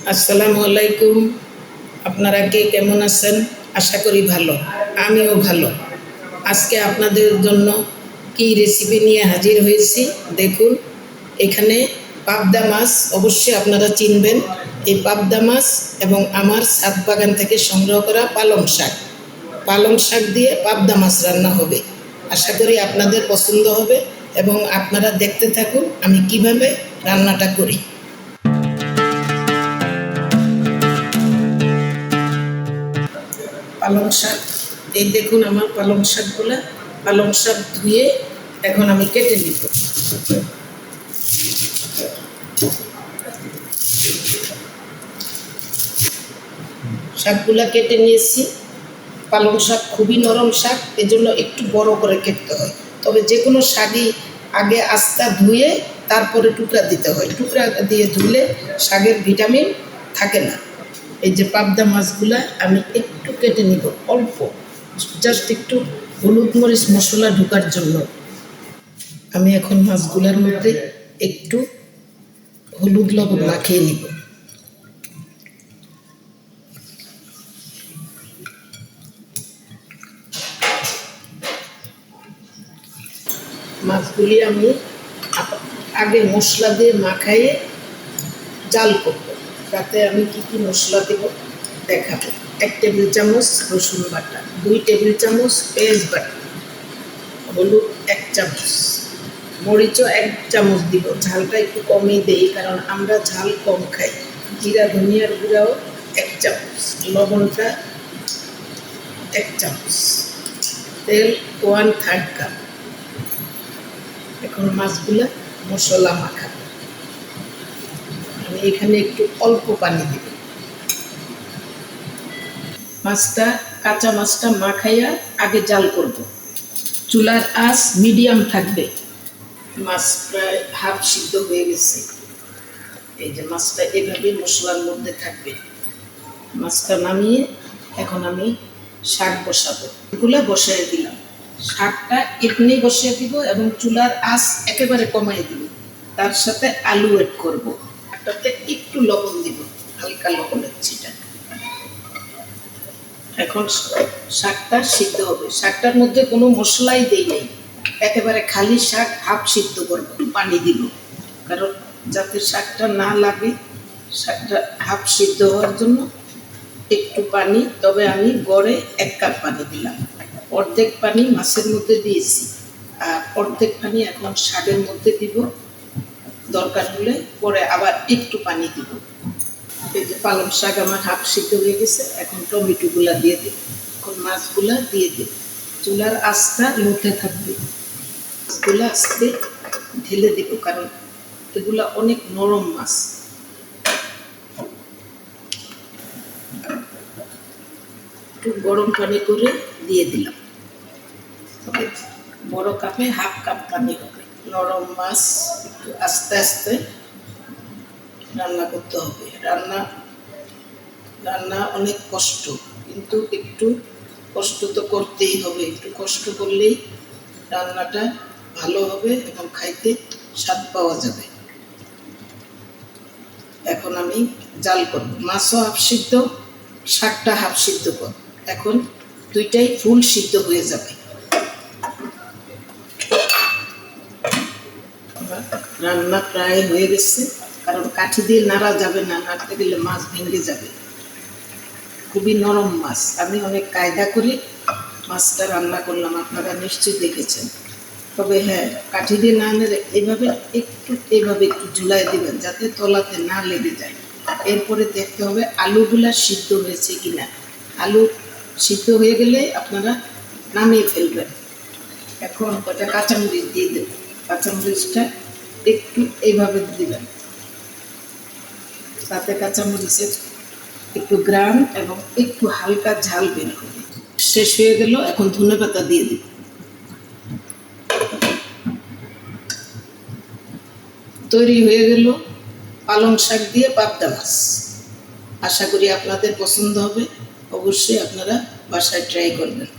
আসসালামু আলাইকুম। আপনারা কে কেমন আছেন? আশা করি ভালো। আমিও ভালো। আজকে আপনাদের জন্য কি রেসিপি নিয়ে হাজির হয়েছি দেখুন। এখানে পাবদা মাছ অবশ্যই আপনারা চিনবেন। এই পাবদা মাছ এবং আমার ছাদ বাগান থেকে সংগ্রহ করা পালং শাক দিয়ে পাবদা মাছ রান্না হবে। আশা করি আপনাদের পছন্দ হবে এবং আপনারা দেখতে থাকুন আমি কিভাবে রান্নাটা করি। পালং শাক, এই দেখুন আমার পালং শাক ধুয়ে এখন আমি কেটে নিব। শাকগুলা কেটে নিয়েছি। পালং শাক খুবই নরম শাক, এজন্য একটু বড় করে কেটতে হয়। তবে যে কোনো শাকই আগে আস্তা ধুয়ে তারপরে টুকরা দিতে হয়। টুকরা দিয়ে ধুলে শাকের ভিটামিন থাকে না। এই যে পাবদা মাছগুলা আমি একটু কেটে নিব, অল্প, জাস্ট একটু হলুদ মরিচ মশলা ঢোকার জন্য। আমি এখন মাছগুলার মধ্যে একটু হলুদ লবণ মাখিয়ে নিব। মাছগুলি আমি আগে মশলা দিয়ে মাখাইয়ে জাল করব। তাতে আমি কি কি মশলা দেব দেখাবো। 1 টেবিল চামচ রসুন বাটা, 2 টেবিল চামচ পেঁয়াজ বাটা, হলুদ 1 চামচ, মরিচও 1 চামচ দিব। ঝালটা একটু কমই দেই কারণ আমরা ঝাল কম খাই। জিরা ধনিয়ার গুঁড়াও 1 চামচ, লবণটা 1 চামচ, তেল 1/3 কাপ। এখন মাছগুলা মশলা মাখা, আমি এখানে একটু অল্প পানি দিব। কাঁচা মাছটা মাখাইয়া আগে জাল করব। চুলার আঁচ মিডিয়াম থাকবে। মাছ প্রায় হাফ সিদ্ধ হয়ে গেছে। এই যে মাছটা এভাবে মশলার মধ্যে থাকবে। মাছটা নামিয়ে এখন আমি শাক বসাবো। এগুলো বসিয়ে দিলাম। শাকটা এমনি বসিয়ে দিব এবং চুলার আঁচ একেবারে কমাই দিব। তার সাথে আলু এড করব। একটাতে একটু লবণ দিব, হালকা লবণের ছিটা। এখন শাকটা সিদ্ধ হবে। শাকটার মধ্যে কোনো মশলাই দেই নাই, একেবারে খালি শাক হাফ সিদ্ধ করব। একটু পানি দিব কারণ যাতে শাকটা না লাগে। শাকটা হাফ সিদ্ধ হওয়ার জন্য একটু পানি, তবে আমি গড়ে 1 কাপ পানি দিলাম। অর্ধেক পানি মাছের মধ্যে দিয়েছি আর অর্ধেক পানি এখন শাকের মধ্যে দিব। দরকার হলে পরে আবার একটু পানি দিব। এই যে পালং শাক আমার হাফ সিদ্ধ হয়ে গেছে। এখন টমেটোগুলা দিয়ে দিই, এখন মাছগুলা দিয়ে দিই। চুলার আঁচটা লোতে থাকবে। মাছগুলা আস্তে ঢেলে দিব কারণ এগুলা অনেক নরম মাছ। একটু গরম পানি করে দিয়ে দিলাম। তবে বড় কাপে হাফ কাপ পানি হবে। নরম মাছ একটু আস্তে আস্তে রান্না করতে হবে। রান্না অনেক কষ্ট, কিন্তু একটু কষ্ট তো করতেই হবে। একটু কষ্ট করলেই রান্নাটা ভালো হবে এবং খাইতে স্বাদ পাওয়া যাবে। এখন আমি জাল করব। মাছও হাফ সিদ্ধ, শাকটা হাফ সিদ্ধ করব। এখন দুইটাই ফুল সিদ্ধ হয়ে যাবে। রান্না প্রায় হয়ে গেছে, কারণ কাঠি দিয়ে নাড়া যাবে না, নাড়তে গেলে মাছ ভেঙে যাবে। খুবই নরম মাছ। আমি অনেক কায়দা করে মাছটা রান্না করলাম, আপনারা নিশ্চয়ই দেখেছেন। তবে হ্যাঁ, কাঠি দিয়ে না নেড়ে এইভাবে একটু ঝুলাই দেবেন যাতে তলাতে না লেগে যায়। এরপরে দেখতে হবে আলুগুলা সিদ্ধ হয়েছে কিনা। আলু সিদ্ধ হয়ে গেলে আপনারা নামিয়ে ফেলবেন। এখন কটা কাঁচামরিচ দিয়ে দেবেন। কাঁচামরিচটা একটু এইভাবে দিবেন, তাতে কাঁচামরিচের একটু গ্রাম এবং একটু হালকা ঝাল বের হবে। শেষ হয়ে গেল, এখন ধনেপাতা দিয়ে দিব। তৈরি হয়ে গেল পালং শাক দিয়ে পাবদা মাছ। আশা করি আপনাদের পছন্দ হবে। অবশ্যই আপনারা বাসায় ট্রাই করবেন।